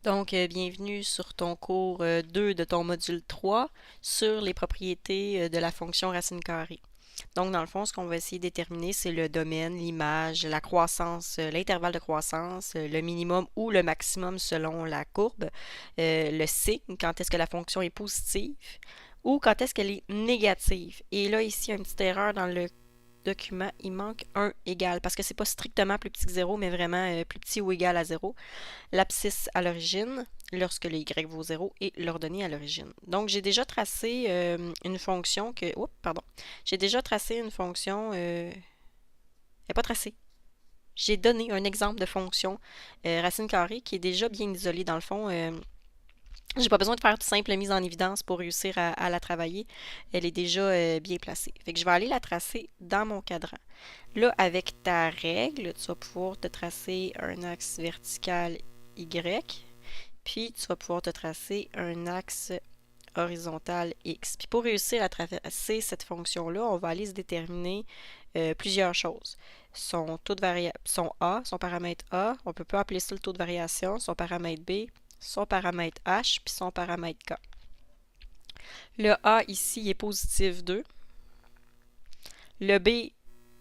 Donc, bienvenue sur ton cours 2 de ton module 3 sur les propriétés de la fonction racine carrée. Donc, dans le fond, ce qu'on va essayer de déterminer, c'est le domaine, l'image, la croissance, l'intervalle de croissance, le minimum ou le maximum selon la courbe, le signe, quand est-ce que la fonction est positive ou quand est-ce qu'elle est négative. Et là, ici, une petite erreur dans le document, il manque un égal, parce que c'est pas strictement plus petit que 0, mais vraiment plus petit ou égal à 0. L'abscisse à l'origine, lorsque le y vaut 0, et l'ordonnée à l'origine. Donc, j'ai déjà tracé une fonction que... Oups, pardon. J'ai déjà tracé une fonction... elle n'est pas tracée. J'ai donné un exemple de fonction racine carrée qui est déjà bien isolée. Dans le fond, j'ai pas besoin de faire de simple mise en évidence pour réussir à la travailler. Elle est déjà bien placée. Fait que je vais aller la tracer dans mon cadran. Là, avec ta règle, tu vas pouvoir te tracer un axe vertical Y, puis tu vas pouvoir te tracer un axe horizontal X. Puis pour réussir à tracer cette fonction-là, on va aller se déterminer plusieurs choses. Son A, son paramètre A, on peut pas appeler ça le taux de variation, son paramètre B, son paramètre H, puis son paramètre K. Le A ici, il est positif 2. Le B,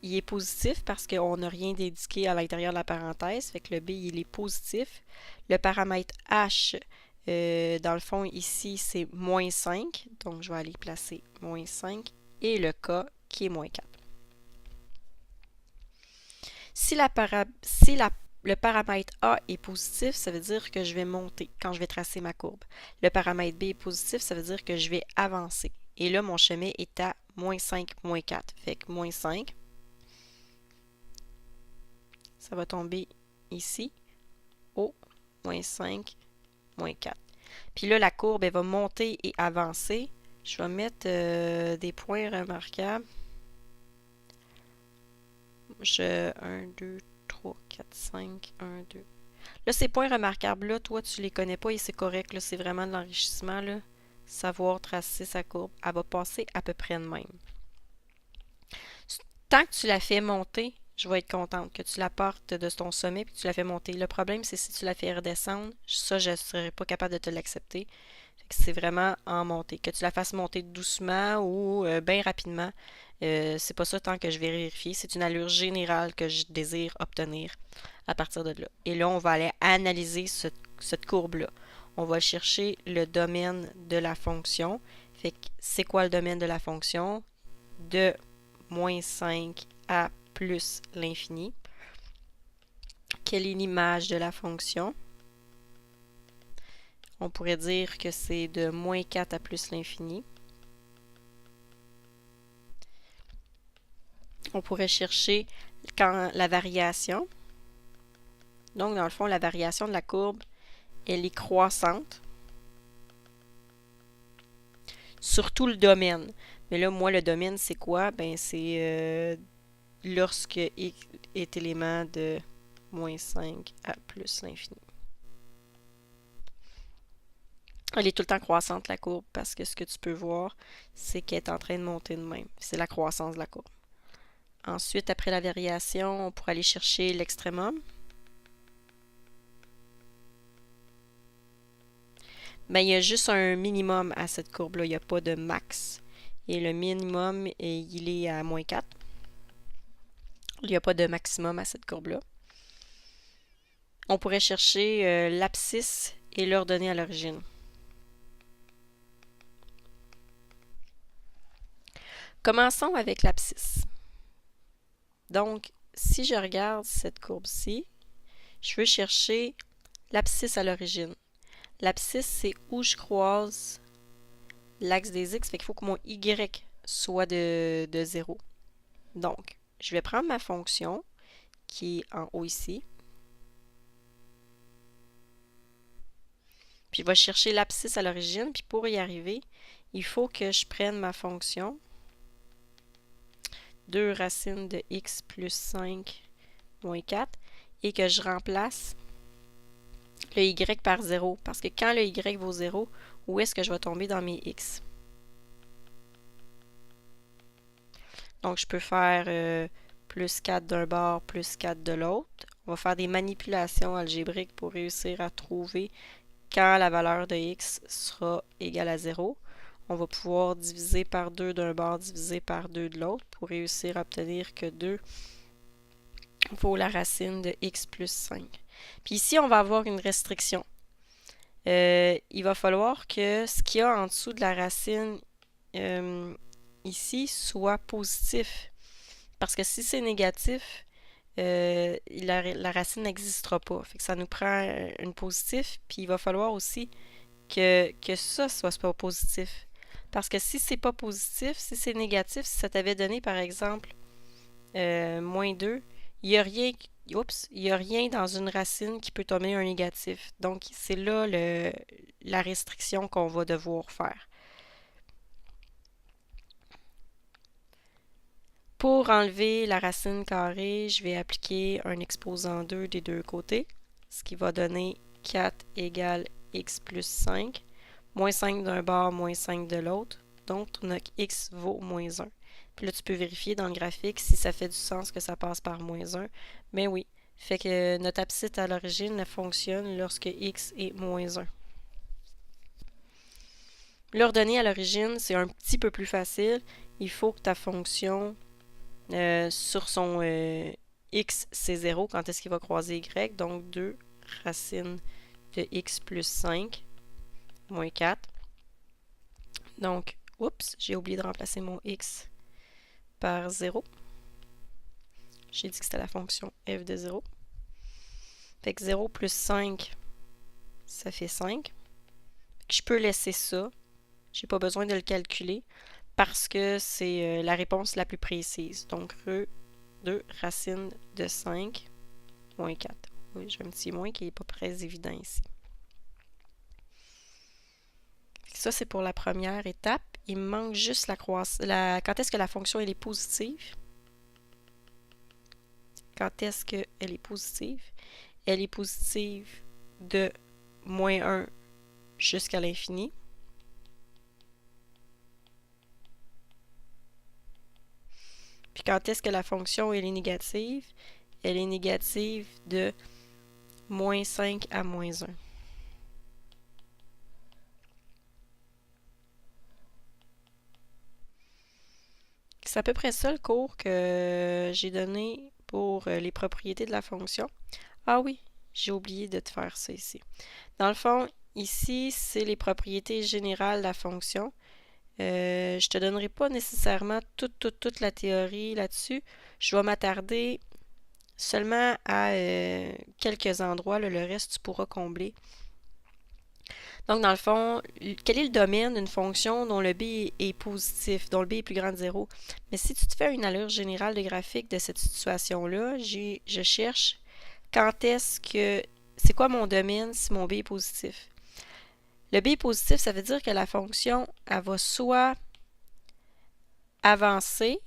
il est positif parce qu'on n'a rien d'indiqué à l'intérieur de la parenthèse, fait que le B, il est positif. Le paramètre H, dans le fond, ici, c'est moins 5, donc je vais aller placer moins 5, et le K, qui est moins 4. Si le paramètre A est positif, ça veut dire que je vais monter quand je vais tracer ma courbe. Le paramètre B est positif, ça veut dire que je vais avancer. Et là, mon chemin est à moins 5, moins 4. Fait que moins 5, ça va tomber ici, au moins 5, moins 4. Puis là, la courbe, elle va monter et avancer. Je vais mettre des points remarquables. 1, 2, 3, 4, 5, 1, 2. Là, ces points remarquables-là, toi, tu les connais pas et c'est correct. Là, c'est vraiment de l'enrichissement. Là. Savoir tracer sa courbe. Elle va passer à peu près de même. Tant que tu la fais monter, je vais être contente que tu la portes de ton sommet et que tu la fais monter. Le problème, c'est si tu la fais redescendre, ça, je ne serais pas capable de te l'accepter. C'est vraiment en montée. Que tu la fasses monter doucement ou bien rapidement, c'est pas ça tant que je vais vérifier. C'est une allure générale que je désire obtenir à partir de là. Et là, on va aller analyser cette courbe-là. On va chercher le domaine de la fonction. Fait que c'est quoi le domaine de la fonction? De moins 5 à plus l'infini. Quelle est l'image de la fonction? On pourrait dire que c'est de moins 4 à plus l'infini. On pourrait chercher la variation. Donc, dans le fond, la variation de la courbe, elle est croissante sur tout le domaine. Mais là, moi, le domaine, c'est quoi? Ben, c'est lorsque x est élément de moins 5 à plus l'infini. Elle est tout le temps croissante, la courbe, parce que ce que tu peux voir, c'est qu'elle est en train de monter de même. C'est la croissance de la courbe. Ensuite, après la variation, on pourrait aller chercher l'extrémum. Ben, il y a juste un minimum à cette courbe-là. Il n'y a pas de max. Et le minimum, il est à moins 4. Il n'y a pas de maximum à cette courbe-là. On pourrait chercher l'abscisse et l'ordonnée à l'origine. Commençons avec l'abscisse. Donc, si je regarde cette courbe-ci, je veux chercher l'abscisse à l'origine. L'abscisse, c'est où je croise l'axe des x, fait qu'il faut que mon y soit de 0. Donc, je vais prendre ma fonction qui est en haut ici. Puis, je vais chercher l'abscisse à l'origine. Puis, pour y arriver, il faut que je prenne ma fonction 2 racines de x plus 5 moins 4 et que je remplace le y par 0. Parce que quand le y vaut 0, où est-ce que je vais tomber dans mes x? Donc, je peux faire plus 4 d'un bord, plus 4 de l'autre. On va faire des manipulations algébriques pour réussir à trouver quand la valeur de x sera égale à 0, on va pouvoir diviser par 2 d'un bord, diviser par 2 de l'autre pour réussir à obtenir que 2 vaut la racine de x plus 5. Puis ici, on va avoir une restriction. Il va falloir que ce qu'il y a en dessous de la racine ici soit positif. Parce que si c'est négatif, la racine n'existera pas. Fait que ça nous prend un positif. Puis il va falloir aussi que ça soit pas positif. Parce que si c'est pas positif, si c'est négatif, si ça t'avait donné par exemple moins 2, il n'y a rien. Oups, il n'y a rien dans une racine qui peut donner un négatif. Donc, c'est là la restriction qu'on va devoir faire. Pour enlever la racine carrée, je vais appliquer un exposant 2 des deux côtés, ce qui va donner 4 égale x plus 5, moins 5 d'un bord, moins 5 de l'autre. Donc, notre x vaut moins 1. Puis là, tu peux vérifier dans le graphique si ça fait du sens que ça passe par moins 1. Mais oui, fait que notre abscisse à l'origine elle fonctionne lorsque x est moins 1. L'ordonnée à l'origine, c'est un petit peu plus facile. Il faut que ta fonction sur son x, c'est 0. Quand est-ce qu'il va croiser y? Donc 2 racine de x plus 5 moins 4. Donc, oups, j'ai oublié de remplacer mon x par 0. J'ai dit que c'était la fonction f de 0. Fait que 0 plus 5, ça fait 5. Je peux laisser ça. J'ai pas besoin de le calculer parce que c'est la réponse la plus précise. Donc, 2 racine de 5 moins 4. Oui, j'ai un petit moins qui n'est pas très évident ici. Ça, c'est pour la première étape. Il me manque juste la croissance. Quand est-ce que la fonction elle est positive? Quand est-ce qu'elle est positive? Elle est positive de moins 1 jusqu'à l'infini. Puis quand est-ce que la fonction elle est négative? Elle est négative de moins 5 à moins 1. C'est à peu près ça le cours que j'ai donné pour les propriétés de la fonction. Ah oui, j'ai oublié de te faire ça ici. Dans le fond, ici, c'est les propriétés générales de la fonction. Je ne te donnerai pas nécessairement toute la théorie là-dessus. Je vais m'attarder seulement à quelques endroits. Là, le reste, tu pourras combler. Donc, dans le fond, quel est le domaine d'une fonction dont le b est positif, dont le b est plus grand que 0? Mais si tu te fais une allure générale de graphique de cette situation-là, je cherche quand est-ce que... C'est quoi mon domaine si mon b est positif? Le b est positif, ça veut dire que la fonction, elle va soit avancer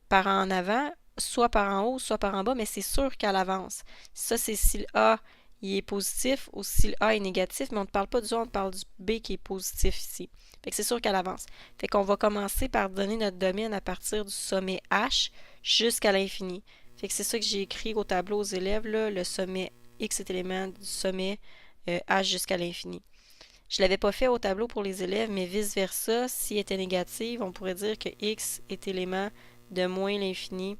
par en avant, soit par en haut, soit par en bas, mais c'est sûr qu'elle avance. Ça, c'est si le a il est positif ou si le a est négatif, mais on ne parle pas du A, on parle du b qui est positif ici. Fait que c'est sûr qu'elle avance. Fait qu'on va commencer par donner notre domaine à partir du sommet h jusqu'à l'infini. Fait que c'est ça que j'ai écrit au tableau aux élèves, là, le sommet x est élément du sommet h jusqu'à l'infini. Je ne l'avais pas fait au tableau pour les élèves, mais vice-versa, s'il était négatif, on pourrait dire que x est élément de moins l'infini,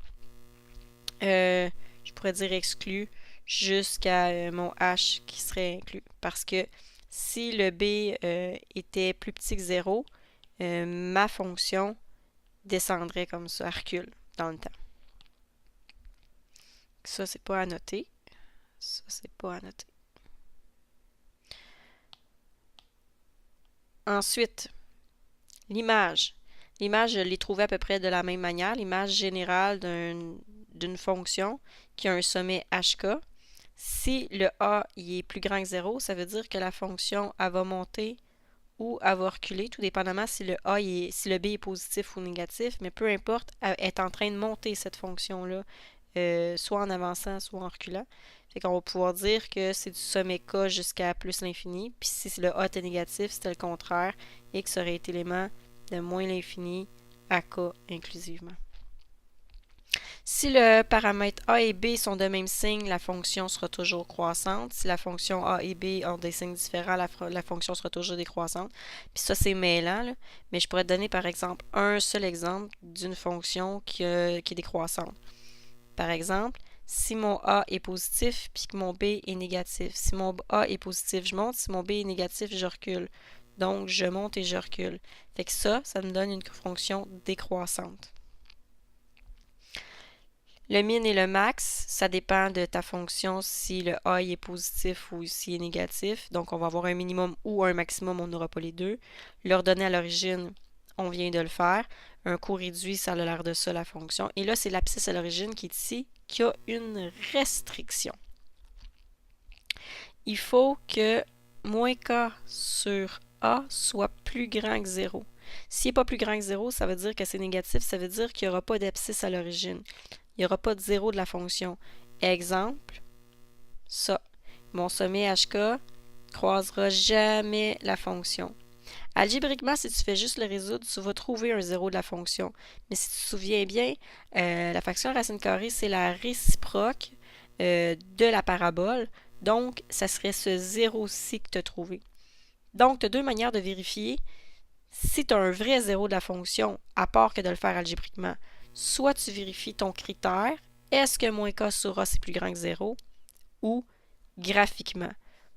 je pourrais dire exclu, jusqu'à mon h qui serait inclus. Parce que si le b était plus petit que 0, ma fonction descendrait comme ça, recule dans le temps. Ça, c'est pas à noter. Ça, c'est pas à noter. Ensuite, l'image. L'image, je l'ai trouvée à peu près de la même manière. L'image générale d'une fonction qui a un sommet hk. Si le a il est plus grand que 0, ça veut dire que la fonction elle va monter ou elle va reculer, tout dépendamment si le a si le b est positif ou négatif, mais peu importe, elle est en train de monter cette fonction-là, soit en avançant, soit en reculant. Fait qu'on va pouvoir dire que c'est du sommet k jusqu'à plus l'infini, puis si le a était négatif, c'était le contraire, x aurait été élément de moins l'infini à k inclusivement. Si le paramètre A et B sont de même signe, la fonction sera toujours croissante. Si la fonction A et B ont des signes différents, la fonction sera toujours décroissante. Puis ça, c'est mêlant, là. Mais je pourrais te donner par exemple un seul exemple d'une fonction qui est décroissante. Par exemple, si mon A est positif puis que mon B est négatif. Si mon A est positif, je monte. Si mon B est négatif, je recule. Donc, je monte et je recule. Fait que ça me donne une fonction décroissante. Le min et le max, ça dépend de ta fonction si le A est positif ou s'il est négatif. Donc, on va avoir un minimum ou un maximum, on n'aura pas les deux. L'ordonnée à l'origine, on vient de le faire. Un coût réduit, ça a l'air de ça, la fonction. Et là, c'est l'abscisse à l'origine qui est ici, qui a une restriction. Il faut que moins k sur A soit plus grand que 0. S'il n'est pas plus grand que 0, ça veut dire que c'est négatif. Ça veut dire qu'il n'y aura pas d'abscisse à l'origine. Il n'y aura pas de 0 de la fonction. Exemple, ça. Mon sommet HK ne croisera jamais la fonction. Algébriquement, si tu fais juste le résoudre, tu vas trouver un 0 de la fonction. Mais si tu te souviens bien, la fraction racine carrée, c'est la réciproque de la parabole. Donc, ça serait ce 0-ci que tu as trouvé. Donc, tu as deux manières de vérifier si tu as un vrai 0 de la fonction, à part que de le faire algébriquement. Soit tu vérifies ton critère, est-ce que moins k sur A c'est plus grand que 0, ou graphiquement.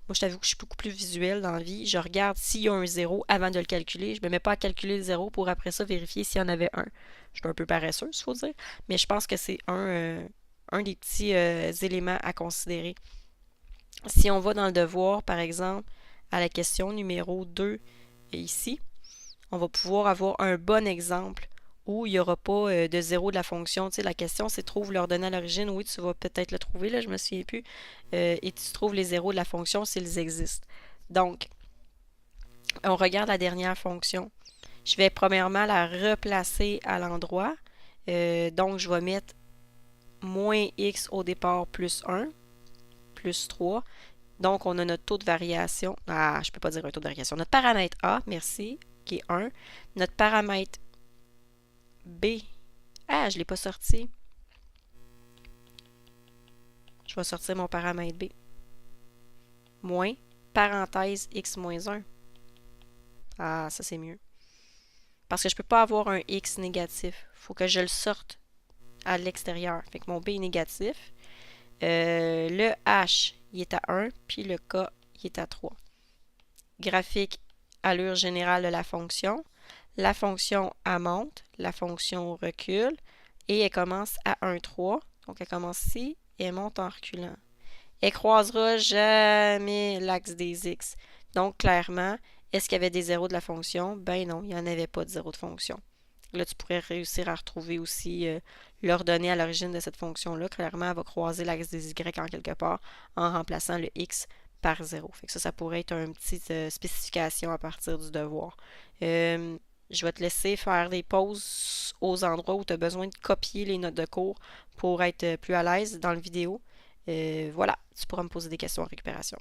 Moi, je t'avoue que je suis beaucoup plus visuel dans la vie. Je regarde s'il y a un 0 avant de le calculer. Je ne me mets pas à calculer le 0 pour après ça vérifier s'il y en avait un. Je suis un peu paresseuse, il faut dire, mais je pense que c'est un des petits éléments à considérer. Si on va dans le devoir, par exemple, à la question numéro 2 ici, on va pouvoir avoir un bon exemple où il n'y aura pas de zéro de la fonction. Tu sais, la question, c'est trouve l'ordonnée à l'origine. Oui, tu vas peut-être le trouver, là, je me souviens plus. Et tu trouves les zéros de la fonction s'ils existent. Donc, on regarde la dernière fonction. Je vais premièrement la replacer à l'endroit. Donc, je vais mettre moins x au départ plus 1, plus 3. Donc, on a notre taux de variation. Ah, je ne peux pas dire un taux de variation. Notre paramètre A, merci, qui est 1. Notre paramètre B. Ah, je ne l'ai pas sorti. Je vais sortir mon paramètre B. Moins, parenthèse, x moins 1. Ah, ça c'est mieux. Parce que je ne peux pas avoir un x négatif. Il faut que je le sorte à l'extérieur. Fait que mon B est négatif. Le H, il est à 1, puis le K, il est à 3. Graphique, allure générale de la fonction. La fonction, elle monte, la fonction recule, et elle commence à 1, 3. Donc, elle commence ici, et elle monte en reculant. Elle croisera jamais l'axe des x. Donc, clairement, est-ce qu'il y avait des zéros de la fonction? Ben non, il n'y en avait pas de zéro de fonction. Là, tu pourrais réussir à retrouver aussi l'ordonnée à l'origine de cette fonction-là. Clairement, elle va croiser l'axe des y en quelque part en remplaçant le x par 0. Fait que ça pourrait être une petite spécification à partir du devoir. Je vais te laisser faire des pauses aux endroits où tu as besoin de copier les notes de cours pour être plus à l'aise dans la vidéo. Voilà, tu pourras me poser des questions en récupération.